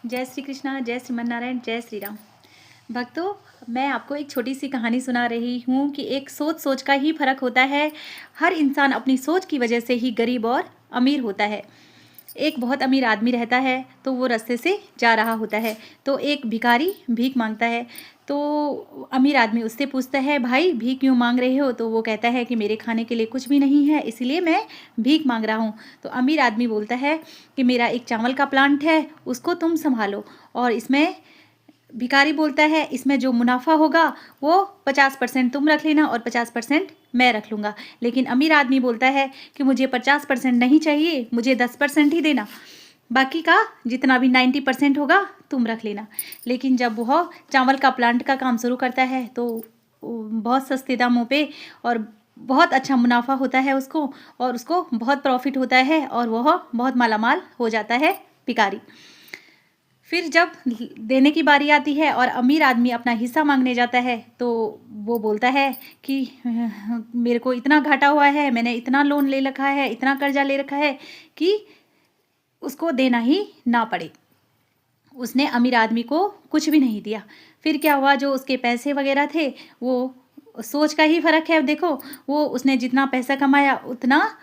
जय श्री कृष्णा, जय श्रीमन नारायण, जय श्री राम। भक्तों, मैं आपको एक छोटी सी कहानी सुना रही हूँ कि एक सोच का ही फर्क होता है। हर इंसान अपनी सोच की वजह से ही गरीब और अमीर होता है। एक बहुत अमीर आदमी रहता है, तो वो रास्ते से जा रहा होता है, तो एक भिखारी भीख मांगता है। तो अमीर आदमी उससे पूछता है, भाई भीख क्यों मांग रहे हो? तो वो कहता है कि मेरे खाने के लिए कुछ भी नहीं है, इसलिए मैं भीख मांग रहा हूँ। तो अमीर आदमी बोलता है कि मेरा एक चावल का प्लांट है, उसको तुम संभालो, और इसमें भिखारी बोलता है इसमें जो मुनाफा होगा वो 50% तुम रख लेना और 50% मैं रख लूँगा। लेकिन अमीर आदमी बोलता है कि मुझे 50% नहीं चाहिए, मुझे 10% ही देना, बाकी का जितना भी 90% होगा तुम रख लेना। लेकिन जब वह चावल का प्लांट का काम शुरू करता है तो बहुत सस्ते दामों पे और बहुत अच्छा मुनाफा होता है उसको, और उसको बहुत प्रॉफिट होता है और वह बहुत मालामाल हो जाता है भिखारी। फिर जब देने की बारी आती है और अमीर आदमी अपना हिस्सा मांगने जाता है, तो वो बोलता है कि मेरे को इतना घाटा हुआ है, मैंने इतना लोन ले रखा है, इतना कर्जा ले रखा है कि उसको देना ही ना पड़े। उसने अमीर आदमी को कुछ भी नहीं दिया। फिर क्या हुआ, जो उसके पैसे वगैरह थे, वो सोच का ही फ़र्क है। देखो, वो उसने जितना पैसा कमाया उतना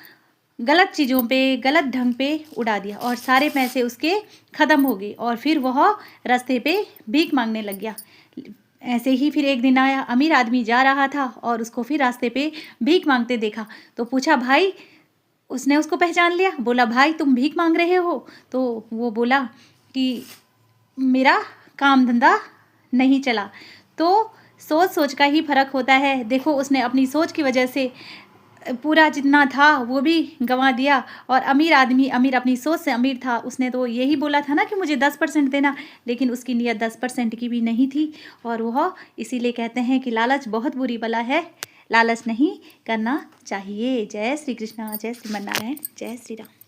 गलत चीज़ों पे, गलत ढंग पे उड़ा दिया और सारे पैसे उसके ख़त्म हो गए, और फिर वह रास्ते पे भीख मांगने लग गया। ऐसे ही फिर एक दिन आया, अमीर आदमी जा रहा था और उसको फिर रास्ते पे भीख मांगते देखा। तो पूछा, भाई? उसने उसको पहचान लिया, बोला, भाई तुम भीख मांग रहे हो? तो वो बोला कि मेरा काम धंधा नहीं चला। तो सोच का ही फ़र्क होता है। देखो, उसने अपनी सोच की वजह से पूरा जितना था वो भी गंवा दिया, और अमीर आदमी, अमीर अपनी सोच से अमीर था, उसने तो यही बोला था ना कि मुझे 10% देना, लेकिन उसकी नीयत 10% की भी नहीं थी। और वह इसीलिए कहते हैं कि लालच बहुत बुरी बला है, लालच नहीं करना चाहिए। जय श्री कृष्णा, जय श्रीमन नारायण, जय श्री राम।